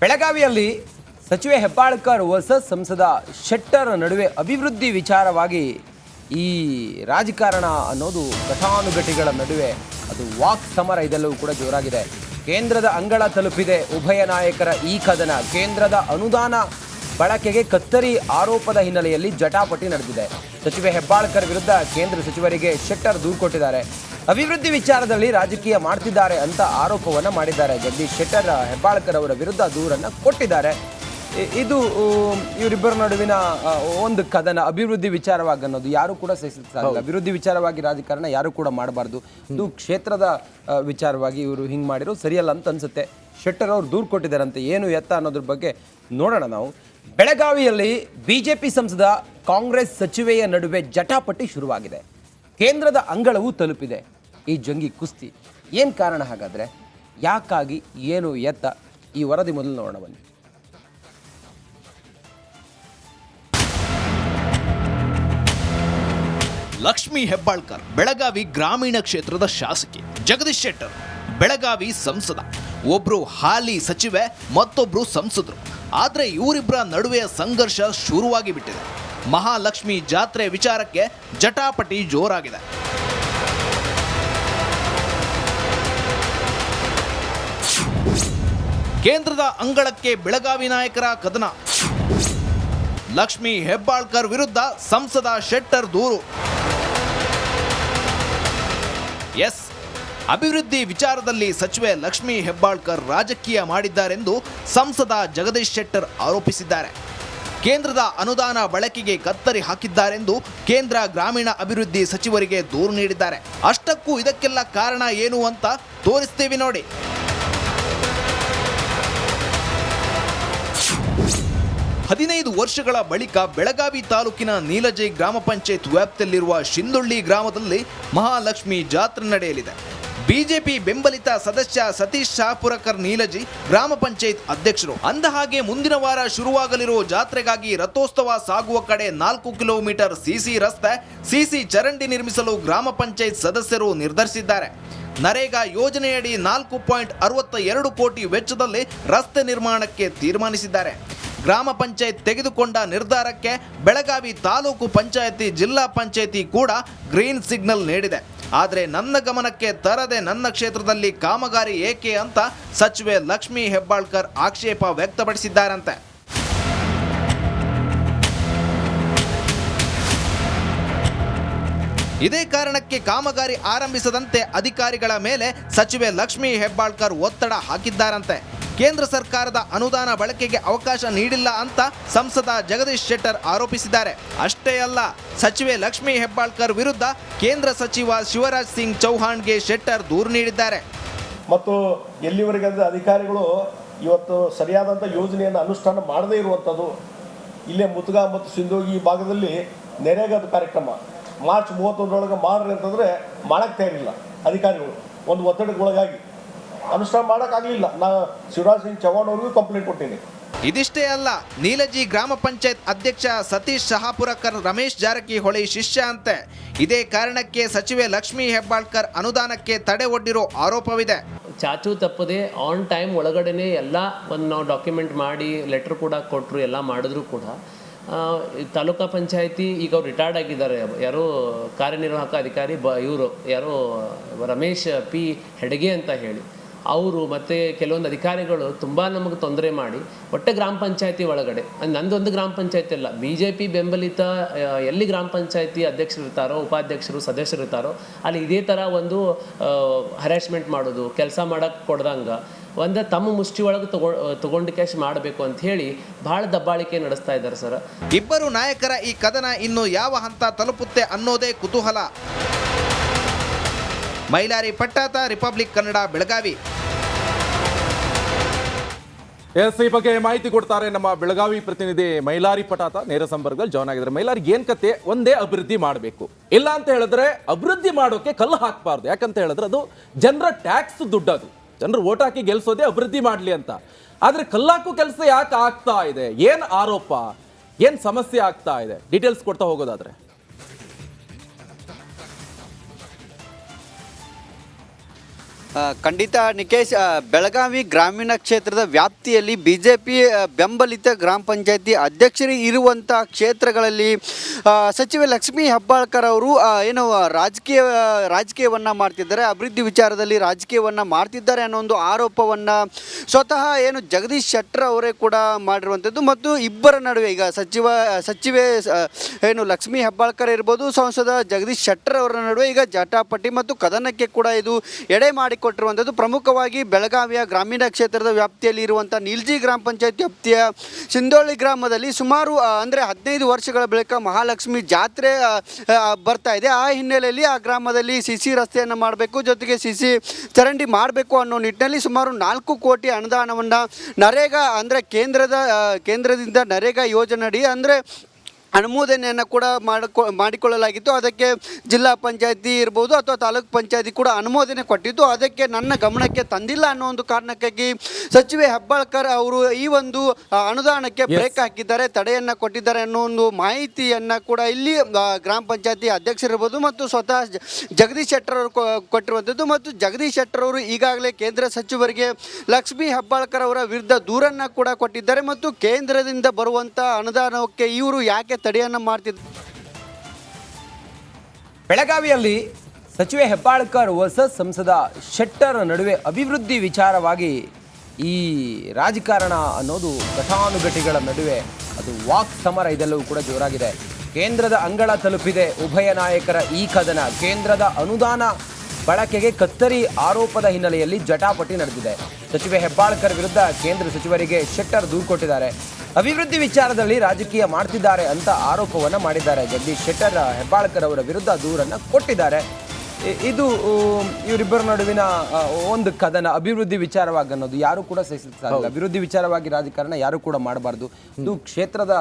ಬೆಳಗಾವಿಯಲ್ಲಿ ಸಚಿವೆ ಹೆಬ್ಬಾಳ್ಕರ್ ವರ್ಸಸ್ ಸಂಸದ ಶೆಟ್ಟರ್ ನಡುವೆ ಅಭಿವೃದ್ಧಿ ವಿಚಾರವಾಗಿ ಈ ರಾಜಕಾರಣ ಅನ್ನೋದು ಘಟಾನುಘಟಿಗಳ ನಡುವೆ ಅದು ವಾಕ್ ಸಮರ ಇದೆಲ್ಲವೂ ಕೂಡ ಜೋರಾಗಿದೆ. ಕೇಂದ್ರದ ಅಂಗಳ ತಲುಪಿದೆ ಉಭಯ ನಾಯಕರ ಈ ಕದನ. ಕೇಂದ್ರದ ಅನುದಾನ ಬಳಕೆಗೆ ಕತ್ತರಿ ಆರೋಪದ ಹಿನ್ನೆಲೆಯಲ್ಲಿ ಜಟಾಪಟಿ ನಡೆದಿದೆ. ಸಚಿವೆ ಹೆಬ್ಬಾಳ್ಕರ್ ವಿರುದ್ಧ ಕೇಂದ್ರ ಸಚಿವರಿಗೆ ಶೆಟ್ಟರ್ ದೂರು ಕೊಟ್ಟಿದ್ದಾರೆ. ಅಭಿವೃದ್ಧಿ ವಿಚಾರದಲ್ಲಿ ರಾಜಕೀಯ ಮಾಡ್ತಿದ್ದಾರೆ ಅಂತ ಆರೋಪವನ್ನು ಮಾಡಿದ್ದಾರೆ. ಜಗದೀಶ್ ಶೆಟ್ಟರ್ ಹೆಬ್ಬಾಳ್ಕರ್ ಅವರ ವಿರುದ್ಧ ದೂರನ್ನು ಕೊಟ್ಟಿದ್ದಾರೆ. ಇದು ಇವರಿಬ್ಬರ ನಡುವಿನ ಒಂದು ಕದನ. ಅಭಿವೃದ್ಧಿ ವಿಚಾರವಾಗಿ ಅನ್ನೋದು ಯಾರು ಕೂಡ ಸಹಿಸಲಿಲ್ಲ. ಅಭಿವೃದ್ಧಿ ವಿಚಾರವಾಗಿ ರಾಜಕಾರಣ ಯಾರು ಕೂಡ ಮಾಡಬಾರ್ದು. ಇದು ಕ್ಷೇತ್ರದ ವಿಚಾರವಾಗಿ ಇವರು ಹಿಂಗೆ ಮಾಡಿರೋ ಸರಿಯಲ್ಲ ಅಂತ ಅನ್ಸುತ್ತೆ. ಶೆಟ್ಟರ್ ಅವರು ದೂರು ಕೊಟ್ಟಿದ್ದಾರಂತೆ. ಏನು ಎತ್ತ ಅನ್ನೋದ್ರ ಬಗ್ಗೆ ನೋಡೋಣ ನಾವು. ಬೆಳಗಾವಿಯಲ್ಲಿ ಬಿಜೆಪಿ ಸಂಸದ ಕಾಂಗ್ರೆಸ್ ಸಚಿವೆಯ ನಡುವೆ ಜಟಾಪಟಿ ಶುರುವಾಗಿದೆ. ಕೇಂದ್ರದ ಅಂಗಳವೂ ತಲುಪಿದೆ ಈ ಜಂಗಿ ಕುಸ್ತಿ. ಏನು ಕಾರಣ ಹಾಗಾದರೆ? ಯಾಕಾಗಿ? ಏನು ಎತ್ತ? ಈ ವರದಿ ಮೊದಲು ನೋಡೋಣ ಬನ್ನಿ. ಲಕ್ಷ್ಮೀ ಹೆಬ್ಬಾಳ್ಕರ್ ಬೆಳಗಾವಿ ಗ್ರಾಮೀಣ ಕ್ಷೇತ್ರದ ಶಾಸಕಿ. ಜಗದೀಶ್ ಶೆಟ್ಟರ್ ಬೆಳಗಾವಿ ಸಂಸದ. ಒಬ್ರು ಹಾಲಿ ಸಚಿವೆ, ಮತ್ತೊಬ್ರು ಸಂಸದರು. ಆದರೆ ಇವರಿಬ್ಬರ ನಡುವೆಯ ಸಂಘರ್ಷ ಶುರುವಾಗಿ ಬಿಟ್ಟಿದೆ. ಮಹಾಲಕ್ಷ್ಮಿ ಜಾತ್ರೆ ವಿಚಾರಕ್ಕೆ ಜಟಾಪಟಿ ಜೋರಾಗಿದೆ. ಕೇಂದ್ರದ ಅಂಗಳಕ್ಕೆ ಬೆಳಗಾವಿ ನಾಯಕರ ಕದನ. ಲಕ್ಷ್ಮೀ ಹೆಬ್ಬಾಳ್ಕರ್ ವಿರುದ್ಧ ಸಂಸದ ಶೆಟ್ಟರ್ ದೂರು. ಎಸ್, ಅಭಿವೃದ್ಧಿ ವಿಚಾರದಲ್ಲಿ ಸಚಿವೆ ಲಕ್ಷ್ಮೀ ಹೆಬ್ಬಾಳ್ಕರ್ ರಾಜಕೀಯ ಮಾಡಿದ್ದಾರೆಂದು ಸಂಸದ ಜಗದೀಶ್ ಶೆಟ್ಟರ್ ಆರೋಪಿಸಿದ್ದಾರೆ. ಕೇಂದ್ರದ ಅನುದಾನ ಬಳಕೆಗೆ ಕತ್ತರಿ ಹಾಕಿದ್ದಾರೆಂದು ಕೇಂದ್ರ ಗ್ರಾಮೀಣ ಅಭಿವೃದ್ಧಿ ಸಚಿವರಿಗೆ ದೂರು ನೀಡಿದ್ದಾರೆ. ಅಷ್ಟಕ್ಕೂ ಇದಕ್ಕೆಲ್ಲ ಕಾರಣ ಏನು ಅಂತ ತೋರಿಸ್ತೀವಿ ನೋಡಿ. 15 ವರ್ಷಗಳ ಬಳಿಕ ಬೆಳಗಾವಿ ತಾಲೂಕಿನ ನೀಲಜೈ ಗ್ರಾಮ ಪಂಚಾಯತ್ ವ್ಯಾಪ್ತಿಯಲ್ಲಿರುವ ಶಿಂದೊಳ್ಳಿ ಗ್ರಾಮದಲ್ಲಿ ಮಹಾಲಕ್ಷ್ಮಿ ಜಾತ್ರೆ ನಡೆಯಲಿದೆ. ಬಿಜೆಪಿ ಬೆಂಬಲಿತ ಸದಸ್ಯ ಸತೀಶ್ ಶಹಾಪುರಕರ್ ನೀಲಜಿ ಗ್ರಾಮ ಪಂಚಾಯತ್ ಅಧ್ಯಕ್ಷರು. ಅಂದಹಾಗೆ ಮುಂದಿನ ವಾರ ಶುರುವಾಗಲಿರುವ ಜಾತ್ರೆಗಾಗಿ ರಥೋತ್ಸವ ಸಾಗುವ ಕಡೆ 4 ಕಿಲೋಮೀಟರ್ ಸಿಸಿ ರಸ್ತೆ, ಸಿಸಿ ಚರಂಡಿ ನಿರ್ಮಿಸಲು ಗ್ರಾಮ ಪಂಚಾಯತ್ ಸದಸ್ಯರು ನಿರ್ಧರಿಸಿದ್ದಾರೆ. ನರೇಗಾ ಯೋಜನೆಯಡಿ 4.62 ಕೋಟಿ ವೆಚ್ಚದಲ್ಲಿ ರಸ್ತೆ ನಿರ್ಮಾಣಕ್ಕೆ ತೀರ್ಮಾನಿಸಿದ್ದಾರೆ. ಗ್ರಾಮ ಪಂಚಾಯತ್ ತೆಗೆದುಕೊಂಡ ನಿರ್ಧಾರಕ್ಕೆ ಬೆಳಗಾವಿ ತಾಲೂಕು ಪಂಚಾಯತಿ, ಜಿಲ್ಲಾ ಪಂಚಾಯತಿ ಕೂಡ ಗ್ರೀನ್ ಸಿಗ್ನಲ್ ನೀಡಿದೆ. ಆದರೆ ನನ್ನ ಗಮನಕ್ಕೆ ತರದೆ ನನ್ನ ಕ್ಷೇತ್ರದಲ್ಲಿ ಕಾಮಗಾರಿ ಏಕೆ ಅಂತ ಸಚಿವೆ ಲಕ್ಷ್ಮೀ ಹೆಬ್ಬಾಳ್ಕರ್ ಆಕ್ಷೇಪ ವ್ಯಕ್ತಪಡಿಸಿದ್ದಾರಂತೆ. ಇದೇ ಕಾರಣಕ್ಕೆ ಕಾಮಗಾರಿ ಆರಂಭಿಸದಂತೆ ಅಧಿಕಾರಿಗಳ ಮೇಲೆ ಸಚಿವೆ ಲಕ್ಷ್ಮೀ ಹೆಬ್ಬಾಳ್ಕರ್ ಒತ್ತಡ ಹಾಕಿದ್ದಾರಂತೆ. ಕೇಂದ್ರ ಸರ್ಕಾರದ ಅನುದಾನ ಬಳಕೆಗೆ ಅವಕಾಶ ನೀಡಿಲ್ಲ ಅಂತ ಸಂಸದ ಜಗದೀಶ್ ಶೆಟ್ಟರ್ ಆರೋಪಿಸಿದ್ದಾರೆ. ಅಷ್ಟೇ ಅಲ್ಲ, ಸಚಿವೆ ಲಕ್ಷ್ಮೀ ಹೆಬ್ಬಾಳ್ಕರ್ ವಿರುದ್ಧ ಕೇಂದ್ರ ಸಚಿವ ಶಿವರಾಜ್ ಸಿಂಗ್ ಚೌಹಾಣ್ಗೆ ಶೆಟ್ಟರ್ ದೂರು ನೀಡಿದ್ದಾರೆ. ಮತ್ತು ಎಲ್ಲಿವರೆಗೆ ಅಧಿಕಾರಿಗಳು ಇವತ್ತು ಸರಿಯಾದಂಥ ಯೋಜನೆಯನ್ನು ಅನುಷ್ಠಾನ ಮಾಡದೇ ಇರುವಂಥದ್ದು. ಇಲ್ಲೇ ಮುತ್ಗಾ ಮತ್ತು ಸಿಂಧೋಗಿ ಭಾಗದಲ್ಲಿ ನೆರೆಗದ ಕಾರ್ಯಕ್ರಮ ಮಾರ್ಚ್ 31 ಮಾಡ್ರಿ ಅಂತಂದರೆ ಮಾಡೋಕ್ಕೆ ತಯಾರಿಲ್ಲ ಅಧಿಕಾರಿಗಳು. ಒಂದು ಒತ್ತಡಕ್ಕೊಳಗಾಗಿ ಅನುಷ್ಠಾನ ಮಾಡೋಕ್ಕಾಗಲಿಲ್ಲ. ನಾನು ಶಿವರಾಜ್ ಸಿಂಗ್ ಚೌಹಾಣ್ ಅವ್ರಿಗೂ ಕಂಪ್ಲೇಂಟ್ ಕೊಟ್ಟಿನಿ. ಇದಿಷ್ಟೇ ಅಲ್ಲ, ನೀಲಜಿ ಗ್ರಾಮ ಪಂಚಾಯತ್ ಅಧ್ಯಕ್ಷ ಸತೀಶ್ ಶಹಾಪುರಕರ್ ರಮೇಶ್ ಜಾರಕಿಹೊಳಿ ಶಿಷ್ಯ ಅಂತೆ. ಇದೇ ಕಾರಣಕ್ಕೆ ಸಚಿವೆ ಲಕ್ಷ್ಮೀ ಹೆಬ್ಬಾಳ್ಕರ್ ಅನುದಾನಕ್ಕೆ ತಡೆ ಒಡ್ಡಿರೋ ಆರೋಪವಿದೆ. ಚಾಚು ತಪ್ಪದೆ ಆನ್ ಟೈಮ್ ಒಳಗಡೆನೆ ಎಲ್ಲ ಒಂದು ನಾವು ಡಾಕ್ಯುಮೆಂಟ್ ಮಾಡಿ ಲೆಟರ್ ಕೂಡ ಕೊಟ್ಟರು, ಎಲ್ಲ ಮಾಡಿದ್ರು ಕೂಡ ತಾಲೂಕಾ ಪಂಚಾಯತಿ ಈಗ ಅವ್ರು ರಿಟೈರ್ಡ್ ಆಗಿದ್ದಾರೆ. ಯಾರೋ ಕಾರ್ಯನಿರ್ವಾಹಕ ಅಧಿಕಾರಿ ಇವರು ಯಾರೋ ರಮೇಶ್ ಪಿ ಹೆಡ್ಗೆ ಅಂತ ಹೇಳಿ ಅವರು ಮತ್ತು ಕೆಲವೊಂದು ಅಧಿಕಾರಿಗಳು ತುಂಬ ನಮಗೆ ತೊಂದರೆ ಮಾಡಿ ಒಟ್ಟೆ ಗ್ರಾಮ ಪಂಚಾಯತಿ ಒಳಗಡೆ, ನಂದೊಂದು ಗ್ರಾಮ ಪಂಚಾಯತಿ ಅಲ್ಲ, BJP ಬೆಂಬಲಿತ ಎಲ್ಲಿ ಗ್ರಾಮ ಪಂಚಾಯತಿ ಅಧ್ಯಕ್ಷರು ಇರ್ತಾರೋ, ಉಪಾಧ್ಯಕ್ಷರು, ಸದಸ್ಯರು ಇರ್ತಾರೋ ಅಲ್ಲಿ ಇದೇ ಥರ ಒಂದು ಹರಾಸ್ಮೆಂಟ್ ಮಾಡೋದು, ಕೆಲಸ ಮಾಡೋಕ್ಕೆ ಕೊಡ್ದಂಗೆ ಒಂದು ತಮ್ಮ ಮುಷ್ಟಿ ಒಳಗೆ ತಗೊಂಡು ಕ್ಯಾಶ್ ಮಾಡಬೇಕು ಅಂತ ಹೇಳಿ ಭಾಳ ದಬ್ಬಾಳಿಕೆ ನಡೆಸ್ತಾ ಇದ್ದಾರೆ ಸರ್. ಇಬ್ಬರು ನಾಯಕರ ಈ ಕದನ ಇನ್ನು ಯಾವ ಹಂತ ತಲುಪುತ್ತೆ ಅನ್ನೋದೇ ಕುತೂಹಲ. ಮೈಲಾರಿ ಪಟ್ಟಾತ, ರಿಪಬ್ಲಿಕ್ ಕನ್ನಡ, ಬೆಳಗಾವಿ. ಎಸ್, ಈ ಬಗ್ಗೆ ಮಾಹಿತಿ ಕೊಡ್ತಾರೆ ನಮ್ಮ ಬೆಳಗಾವಿ ಪ್ರತಿನಿಧಿ ಮೈಲಾರಿ ಪಟಾತ ನೇರ ಸಂಪರ್ಕದಲ್ಲಿ ಜಾಯ್ನ್ ಆಗಿದ್ದಾರೆ. ಮೈಲಾರಿ, ಏನ್ ಕತೆ? ಒಂದೇ ಅಭಿವೃದ್ಧಿ ಮಾಡಬೇಕು, ಇಲ್ಲ ಅಂತ ಹೇಳಿದ್ರೆ ಅಭಿವೃದ್ಧಿ ಮಾಡೋಕೆ ಕಲ್ಲು ಹಾಕಬಾರ್ದು. ಯಾಕಂತ ಹೇಳಿದ್ರೆ ಅದು ಜನರ ಟ್ಯಾಕ್ಸ್ ದುಡ್ಡು, ಅದು ಜನರು ಓಟ್ ಹಾಕಿ ಗೆಲ್ಸೋದೇ ಅಭಿವೃದ್ಧಿ ಮಾಡಲಿ ಅಂತ. ಆದ್ರೆ ಕಲ್ಲಾಕು ಕೆಲಸ ಯಾಕೆ ಆಗ್ತಾ ಇದೆ? ಏನ್ ಆರೋಪ, ಏನ್ ಸಮಸ್ಯೆ ಆಗ್ತಾ ಇದೆ? ಡೀಟೇಲ್ಸ್ ಕೊಡ್ತಾ ಹೋಗೋದಾದ್ರೆ. ಖಂಡಿತ ನಿಕೇಶ್, ಬೆಳಗಾವಿ ಗ್ರಾಮೀಣ ಕ್ಷೇತ್ರದ ವ್ಯಾಪ್ತಿಯಲ್ಲಿ BJP ಬೆಂಬಲಿತ ಗ್ರಾಮ ಪಂಚಾಯತಿ ಅಧ್ಯಕ್ಷರು ಇರುವಂಥ ಕ್ಷೇತ್ರಗಳಲ್ಲಿ ಸಚಿವೆ ಲಕ್ಷ್ಮೀ ಹೆಬ್ಬಾಳ್ಕರ್ ಅವರು ಏನು ರಾಜಕೀಯವನ್ನು ಮಾಡ್ತಿದ್ದಾರೆ, ಅಭಿವೃದ್ಧಿ ವಿಚಾರದಲ್ಲಿ ರಾಜಕೀಯವನ್ನು ಮಾಡ್ತಿದ್ದಾರೆ ಅನ್ನೋ ಒಂದು ಆರೋಪವನ್ನು ಸ್ವತಃ ಏನು ಜಗದೀಶ್ ಶೆಟ್ಟರ್ ಅವರೇ ಕೂಡ ಮಾಡಿರುವಂಥದ್ದು. ಮತ್ತು ಇಬ್ಬರ ನಡುವೆ ಈಗ ಸಚಿವೆ ಏನು ಲಕ್ಷ್ಮೀ ಹೆಬ್ಬಾಳ್ಕರ್ ಇರ್ಬೋದು, ಸಂಸದ ಜಗದೀಶ್ ಶೆಟ್ಟರ್ ಅವರ ನಡುವೆ ಈಗ ಜಟಾಪಟಿ ಮತ್ತು ಕದನಕ್ಕೆ ಕೂಡ ಇದು ಎಡೆ ಮಾಡಿಕೊಟ್ಟಿರುವಂಥದ್ದು. ಪ್ರಮುಖವಾಗಿ ಬೆಳಗಾವಿಯ ಗ್ರಾಮೀಣ ಕ್ಷೇತ್ರದ ವ್ಯಾಪ್ತಿಯಲ್ಲಿ ಇರುವಂಥ ನಿಲ್ಜಿ ಗ್ರಾಮ ಪಂಚಾಯತ್ ವ್ಯಾಪ್ತಿಯ ಸಿಂಧೋಳಿ ಗ್ರಾಮದಲ್ಲಿ ಸುಮಾರು ಅಂದರೆ 15 ವರ್ಷಗಳ ಬಳಿಕ ಮಹಾಲಕ್ಷ್ಮಿ ಜಾತ್ರೆ ಬರ್ತಾ ಇದೆ. ಆ ಹಿನ್ನೆಲೆಯಲ್ಲಿ ಆ ಗ್ರಾಮದಲ್ಲಿ CC ರಸ್ತೆಯನ್ನು ಮಾಡಬೇಕು, ಜೊತೆಗೆ CC ಚರಂಡಿ ಮಾಡಬೇಕು ಅನ್ನೋ ನಿಟ್ಟಿನಲ್ಲಿ ಸುಮಾರು 4 ಕೋಟಿ ಅನುದಾನವನ್ನು ನರೇಗಾ ಅಂದರೆ ಕೇಂದ್ರದಿಂದ ನರೇಗಾ ಯೋಜನೆಯಡಿ ಅಂದರೆ ಅನುಮೋದನೆಯನ್ನು ಕೂಡ ಮಾಡಿಕೊಳ್ಳಲಾಗಿತ್ತು. ಅದಕ್ಕೆ ಜಿಲ್ಲಾ ಪಂಚಾಯತಿ ಇರ್ಬೋದು ಅಥವಾ ತಾಲೂಕು ಪಂಚಾಯತಿ ಕೂಡ ಅನುಮೋದನೆ ಕೊಟ್ಟಿದ್ದು. ಅದಕ್ಕೆ ನನ್ನ ಗಮನಕ್ಕೆ ತಂದಿಲ್ಲ ಅನ್ನೋ ಒಂದು ಕಾರಣಕ್ಕಾಗಿ ಸಚಿವೆ ಹೆಬ್ಬಾಳ್ಕರ್ ಅವರು ಈ ಒಂದು ಅನುದಾನಕ್ಕೆ ಬ್ರೇಕ್ ಹಾಕಿದ್ದಾರೆ, ತಡೆಯನ್ನು ಕೊಟ್ಟಿದ್ದಾರೆ ಅನ್ನೋ ಒಂದು ಮಾಹಿತಿಯನ್ನು ಕೂಡ ಇಲ್ಲಿ ಗ್ರಾಮ ಪಂಚಾಯತಿ ಅಧ್ಯಕ್ಷರಿರ್ಬೋದು ಮತ್ತು ಸ್ವತಃ ಜಗದೀಶ್ ಶೆಟ್ಟರ್ ಅವರು ಕೊಟ್ಟಿರುವಂಥದ್ದು. ಮತ್ತು ಜಗದೀಶ್ ಶೆಟ್ಟರ್ ಅವರು ಈಗಾಗಲೇ ಕೇಂದ್ರ ಸಚಿವರಿಗೆ ಲಕ್ಷ್ಮೀ ಹೆಬ್ಬಾಳ್ಕರ್ ಅವರ ವಿರುದ್ಧ ದೂರನ್ನು ಕೂಡ ಕೊಟ್ಟಿದ್ದಾರೆ. ಮತ್ತು ಕೇಂದ್ರದಿಂದ ಬರುವಂಥ ಅನುದಾನಕ್ಕೆ ಇವರು ಯಾಕೆ ತಡೆಯನ್ನು ಮಾಡ್ತಿದ್ದಾರೆ. ಬೆಳಗಾವಿಯಲ್ಲಿ ಸಚಿವೆ ಹೆಬ್ಬಾಳ್ಕರ್ ವರ್ಸಸ್ ಸಂಸದ ಶೆಟ್ಟರ್ ನಡುವೆ ಅಭಿವೃದ್ಧಿ ವಿಚಾರವಾಗಿ ಈ ರಾಜಕಾರಣ ಅನ್ನೋದು ಘಟಾನುಘಟಿಗಳ ನಡುವೆ ಅದು ವಾಕ್ ಸಮರ ಇದೆಲ್ಲವೂ ಕೂಡ ಜೋರಾಗಿದೆ. ಕೇಂದ್ರದ ಅಂಗಳ ತಲುಪಿದೆ ಉಭಯ ನಾಯಕರ ಈ ಕದನ. ಕೇಂದ್ರದ ಅನುದಾನ ಬಳಕೆಗೆ ಕತ್ತರಿ ಆರೋಪದ ಹಿನ್ನೆಲೆಯಲ್ಲಿ ಜಟಾಪಟಿ ನಡೆದಿದೆ. ಸಚಿವೆ ಹೆಬ್ಬಾಳ್ಕರ್ ವಿರುದ್ಧ ಕೇಂದ್ರ ಸಚಿವರಿಗೆ ಶೆಟ್ಟರ್ ದೂರು ಕೊಟ್ಟಿದ್ದಾರೆ. ಅಭಿವೃದ್ಧಿ ವಿಚಾರದಲ್ಲಿ ರಾಜಕೀಯ ಮಾಡ್ತಿದ್ದಾರೆ ಅಂತ ಆರೋಪವನ್ನು ಮಾಡಿದ್ದಾರೆ. ಜಗದೀಶ್ ಶೆಟ್ಟರ್ ಹೆಬ್ಬಾಳ್ಕರ್ ಅವರ ವಿರುದ್ಧ ದೂರನ್ನು ಕೊಟ್ಟಿದ್ದಾರೆ. ಇದು ಇವರಿಬ್ಬರ ನಡುವಿನ ಒಂದು ಕದನ. ಅಭಿವೃದ್ಧಿ ವಿಚಾರವಾಗಿ ಅನ್ನೋದು ಯಾರು ಕೂಡ ಸಹಿಸಲಿಲ್ಲ. ಅಭಿವೃದ್ಧಿ ವಿಚಾರವಾಗಿ ರಾಜಕಾರಣ ಯಾರು ಕೂಡ ಮಾಡಬಾರ್ದು. ಇದು ಕ್ಷೇತ್ರದ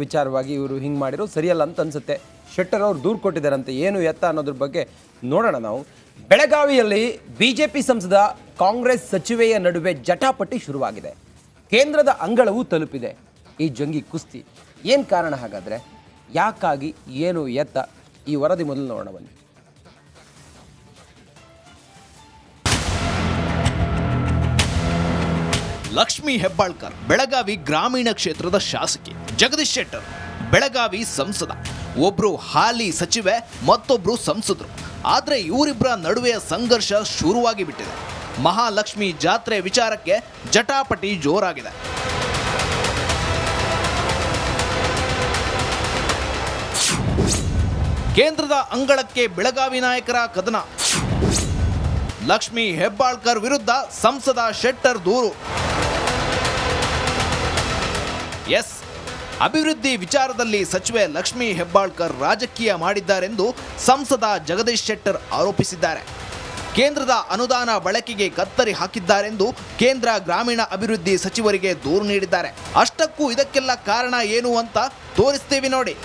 ವಿಚಾರವಾಗಿ ಇವರು ಹಿಂಗೆ ಮಾಡಿರೋ ಸರಿಯಲ್ಲ ಅಂತ ಅನ್ಸುತ್ತೆ. ಶೆಟ್ಟರ್ ಅವರು ದೂರು ಕೊಟ್ಟಿದ್ದಾರಂತೆ. ಏನು ಎತ್ತ ಅನ್ನೋದ್ರ ಬಗ್ಗೆ ನೋಡೋಣ ನಾವು. ಬೆಳಗಾವಿಯಲ್ಲಿ BJP ಸಂಸದ ಕಾಂಗ್ರೆಸ್ ಸಚಿವೆಯ ನಡುವೆ ಜಟಾಪಟಿ ಶುರುವಾಗಿದೆ. ಕೇಂದ್ರದ ಅಂಗಳವೂ ತಲುಪಿದೆ ಈ ಜಂಗಿ ಕುಸ್ತಿ. ಏನು ಕಾರಣ ಹಾಗಾದರೆ? ಯಾಕಾಗಿ? ಏನು ಎತ್ತ? ಈ ವರದಿ ಮೊದಲು ನೋಡೋಣ ಬನ್ನಿ. ಲಕ್ಷ್ಮೀ ಹೆಬ್ಬಾಳ್ಕರ್ ಬೆಳಗಾವಿ ಗ್ರಾಮೀಣ ಕ್ಷೇತ್ರದ ಶಾಸಕಿ, ಜಗದೀಶ್ ಶೆಟ್ಟರ್ ಬೆಳಗಾವಿ ಸಂಸದ. ಒಬ್ರು ಹಾಲಿ ಸಚಿವೆ, ಮತ್ತೊಬ್ರು ಸಂಸದರು. ಆದರೆ ಇವರಿಬ್ಬರ ನಡುವೆಯ ಸಂಘರ್ಷ ಶುರುವಾಗಿ ಬಿಟ್ಟಿದೆ. ಮಹಾಲಕ್ಷ್ಮಿ ಜಾತ್ರೆ ವಿಚಾರಕ್ಕೆ ಜಟಾಪಟಿ ಜೋರಾಗಿದೆ. ಕೇಂದ್ರದ ಅಂಗಳಕ್ಕೆ ಬೆಳಗಾವಿ ನಾಯಕರ ಕದನ. ಲಕ್ಷ್ಮೀ ಹೆಬ್ಬಾಳ್ಕರ್ ವಿರುದ್ಧ ಸಂಸದ ಶೆಟ್ಟರ್ ದೂರು. ಎಸ್, ಅಭಿವೃದ್ಧಿ ವಿಚಾರದಲ್ಲಿ ಸಚಿವೆ ಲಕ್ಷ್ಮೀ ಹೆಬ್ಬಾಳ್ಕರ್ ರಾಜಕೀಯ ಮಾಡಿದ್ದಾರೆಂದು ಸಂಸದ ಜಗದೀಶ್ ಶೆಟ್ಟರ್ ಆರೋಪಿಸಿದ್ದಾರೆ. ಕೇಂದ್ರದ ಅನುದಾನ ಬಳಕೆಗೆ ಕತ್ತರಿ ಹಾಕಿದ್ದಾರೆಂದು ಕೇಂದ್ರ ಗ್ರಾಮೀಣ ಅಭಿವೃದ್ಧಿ ಸಚಿವರಿಗೆ ದೂರು ನೀಡಿದ್ದಾರೆ. ಅಷ್ಟಕ್ಕೂ ಇದಕ್ಕೆಲ್ಲ ಕಾರಣ ಏನು ಅಂತ ತೋರಿಸ್ತೀವಿ ನೋಡಿ.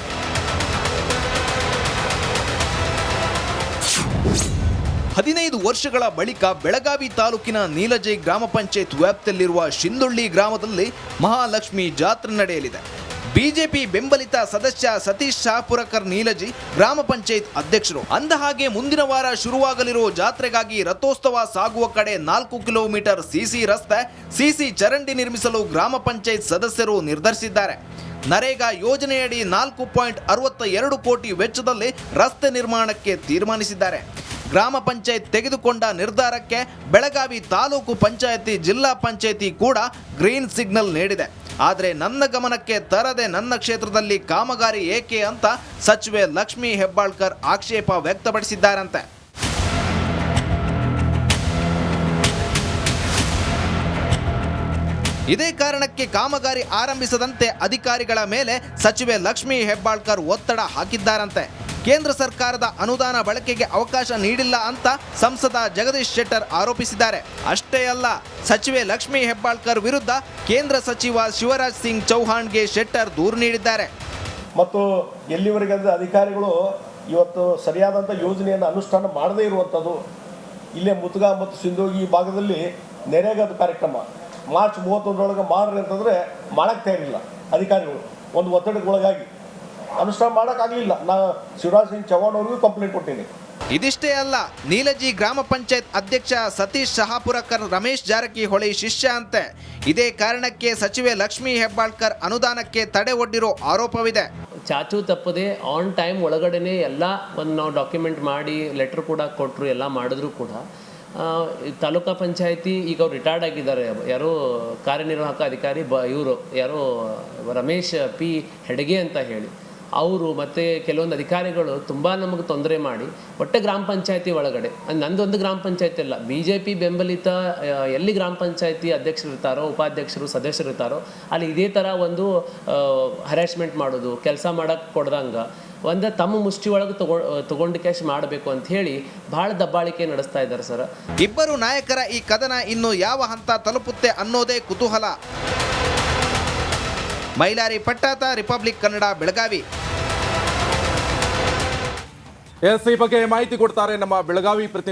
15 ವರ್ಷಗಳ ಬಳಿಕ ಬೆಳಗಾವಿ ತಾಲೂಕಿನ ನೀಲಜೈ ಗ್ರಾಮ ಪಂಚಾಯತ್ ವ್ಯಾಪ್ತಿಯಲ್ಲಿರುವ ಶಿಂದೊಳ್ಳಿ ಗ್ರಾಮದಲ್ಲಿ ಮಹಾಲಕ್ಷ್ಮಿ ಜಾತ್ರೆ ನಡೆಯಲಿದೆ. ಬಿಜೆಪಿ ಬೆಂಬಲಿತ ಸದಸ್ಯ ಸತೀಶ್ ಶಾಪುರಕರ್ ನೀಲಜಿ ಗ್ರಾಮ ಪಂಚಾಯತ್ ಅಧ್ಯಕ್ಷರು. ಅಂದಹಾಗೆ ಮುಂದಿನ ವಾರ ಶುರುವಾಗಲಿರುವ ಜಾತ್ರೆಗಾಗಿ ರಥೋತ್ಸವ ಸಾಗುವ ಕಡೆ 4 ಕಿಲೋಮೀಟರ್ ಸಿಸಿ ರಸ್ತೆ, ಸಿಸಿ ಚರಂಡಿ ನಿರ್ಮಿಸಲು ಗ್ರಾಮ ಪಂಚಾಯತ್ ಸದಸ್ಯರು ನಿರ್ಧರಿಸಿದ್ದಾರೆ. ನರೇಗಾ ಯೋಜನೆಯಡಿ 4.62 ಕೋಟಿ ವೆಚ್ಚದಲ್ಲಿ ರಸ್ತೆ ನಿರ್ಮಾಣಕ್ಕೆ ತೀರ್ಮಾನಿಸಿದ್ದಾರೆ. ಗ್ರಾಮ ಪಂಚಾಯತ್ ತೆಗೆದುಕೊಂಡ ನಿರ್ಧಾರಕ್ಕೆ ಬೆಳಗಾವಿ ತಾಲೂಕು ಪಂಚಾಯತಿ, ಜಿಲ್ಲಾ ಪಂಚಾಯತಿ ಕೂಡ ಗ್ರೀನ್ ಸಿಗ್ನಲ್ ನೀಡಿದೆ. ಆದರೆ ನನ್ನ ಗಮನಕ್ಕೆ ತರದೆ ನನ್ನ ಕ್ಷೇತ್ರದಲ್ಲಿ ಕಾಮಗಾರಿ ಏಕೆ ಅಂತ ಸಚಿವೆ ಲಕ್ಷ್ಮೀ ಹೆಬ್ಬಾಳ್ಕರ್ ಆಕ್ಷೇಪ ವ್ಯಕ್ತಪಡಿಸಿದ್ದಾರಂತೆ. ಇದೇ ಕಾರಣಕ್ಕೆ ಕಾಮಗಾರಿ ಆರಂಭಿಸದಂತೆ ಅಧಿಕಾರಿಗಳ ಮೇಲೆ ಸಚಿವೆ ಲಕ್ಷ್ಮೀ ಹೆಬ್ಬಾಳ್ಕರ್ ಒತ್ತಡ ಹಾಕಿದ್ದಾರಂತೆ. ಕೇಂದ್ರ ಸರ್ಕಾರದ ಅನುದಾನ ಬಳಕೆಗೆ ಅವಕಾಶ ನೀಡಿಲ್ಲ ಅಂತ ಸಂಸದ ಜಗದೀಶ್ ಶೆಟ್ಟರ್ ಆರೋಪಿಸಿದ್ದಾರೆ. ಅಷ್ಟೇ ಅಲ್ಲ, ಸಚಿವೆ ಲಕ್ಷ್ಮೀ ಹೆಬ್ಬಾಳ್ಕರ್ ವಿರುದ್ಧ ಕೇಂದ್ರ ಸಚಿವ ಶಿವರಾಜ್ ಸಿಂಗ್ ಚೌಹಾಣ್ಗೆ ಶೆಟ್ಟರ್ ದೂರು ನೀಡಿದ್ದಾರೆ. ಮತ್ತು ಎಲ್ಲಿವರೆಗೆ ಅಧಿಕಾರಿಗಳು ಇವತ್ತು ಸರಿಯಾದಂಥ ಯೋಜನೆಯನ್ನು ಅನುಷ್ಠಾನ ಮಾಡದೇ ಇರುವಂಥದ್ದು. ಇಲ್ಲೇ ಮುತ್ಗಾ ಮತ್ತು ಸಿಂಧೋಗಿ ಭಾಗದಲ್ಲಿ ನೆರೆಗದ ಕಾರ್ಯಕ್ರಮ ಮಾರ್ಚ್ 31 ಮಾಡ್ರಿ ಅಂತಂದರೆ ಮಾಡೋಕ್ಕೆ ತಯಾರಿಲ್ಲ ಅಧಿಕಾರಿಗಳು. ಒಂದು ಒತ್ತಡಕ್ಕೆ ಒಳಗಾಗಿ ಅನುಷ್ಠಾನ ಮಾಡೋಕ್ಕಾಗಲಿಲ್ಲ. ನಾನು ಶಿವರಾಜ್ ಸಿಂಗ್ ಚೌಹಾಣ್ ಅವ್ರಿಗೂ ಕಂಪ್ಲೇಂಟ್ ಕೊಟ್ಟೀನಿ. ಇದಿಷ್ಟೇ ಅಲ್ಲ, ನೀಲಜಿ ಗ್ರಾಮ ಪಂಚಾಯತ್ ಅಧ್ಯಕ್ಷ ಸತೀಶ್ ಶಹಾಪುರಕರ್ ರಮೇಶ್ ಜಾರಕಿಹೊಳಿ ಶಿಷ್ಯ ಅಂತೆ. ಇದೇ ಕಾರಣಕ್ಕೆ ಸಚಿವೆ ಲಕ್ಷ್ಮೀ ಹೆಬ್ಬಾಳ್ಕರ್ ಅನುದಾನಕ್ಕೆ ತಡೆ ಒಡ್ಡಿರೋ ಆರೋಪವಿದೆ. ಚಾಚು ತಪ್ಪದೆ ಆನ್ ಟೈಮ್ ಒಳಗಡೆನೆ ಎಲ್ಲ ಒಂದು ನಾವು ಡಾಕ್ಯುಮೆಂಟ್ ಮಾಡಿ ಲೆಟ್ರ್ ಕೂಡ ಕೊಟ್ಟರು, ಎಲ್ಲ ಮಾಡಿದ್ರು ಕೂಡ ತಾಲೂಕಾ ಪಂಚಾಯತಿ ಈಗ ಅವ್ರು ರಿಟೈರ್ಡ್ ಆಗಿದ್ದಾರೆ. ಯಾರೋ ಕಾರ್ಯನಿರ್ವಾಹಕ ಅಧಿಕಾರಿ ಇವರು ಯಾರೋ ರಮೇಶ್ ಪಿ ಹೆಡ್ಗೆ ಅಂತ ಹೇಳಿ ಅವರು ಮತ್ತು ಕೆಲವೊಂದು ಅಧಿಕಾರಿಗಳು ತುಂಬ ನಮಗೆ ತೊಂದರೆ ಮಾಡಿ ಒಟ್ಟೆ ಗ್ರಾಮ ಪಂಚಾಯತಿ ಒಳಗಡೆ, ನಂದೊಂದು ಗ್ರಾಮ ಪಂಚಾಯತಿ ಅಲ್ಲ, BJP ಬೆಂಬಲಿತ ಎಲ್ಲಿ ಗ್ರಾಮ ಪಂಚಾಯತಿ ಅಧ್ಯಕ್ಷರು ಇರ್ತಾರೋ, ಉಪಾಧ್ಯಕ್ಷರು, ಸದಸ್ಯರು ಇರ್ತಾರೋ ಅಲ್ಲಿ ಇದೇ ಥರ ಒಂದು ಹರಾಸ್ಮೆಂಟ್ ಮಾಡೋದು, ಕೆಲಸ ಮಾಡೋಕ್ಕೆ ಕೊಡ್ದಂಗೆ ಒಂದು ತಮ್ಮ ಮುಷ್ಟಿ ಒಳಗೆ ತಗೊಂಡು ಕ್ಯಾಶ್ ಮಾಡಬೇಕು ಅಂತ ಹೇಳಿ ಭಾಳ ದಬ್ಬಾಳಿಕೆ ನಡೆಸ್ತಾ ಇದ್ದಾರೆ ಸರ್. ಇಬ್ಬರು ನಾಯಕರ ಈ ಕದನ ಇನ್ನು ಯಾವ ಹಂತ ತಲುಪುತ್ತೆ ಅನ್ನೋದೇ ಕುತೂಹಲ. ಮೈಲಾರಿ ಪಟ್ಟಾತ, ರಿಪಬ್ಲಿಕ್ ಕನ್ನಡ, ಬೆಳಗಾವಿ. ಈ ಬಗ್ಗೆ ಮಾಹಿತಿ ಕೊಡ್ತಾರೆ ನಮ್ಮ ಬೆಳಗಾವಿ ಪ್ರತಿನಿಧಿ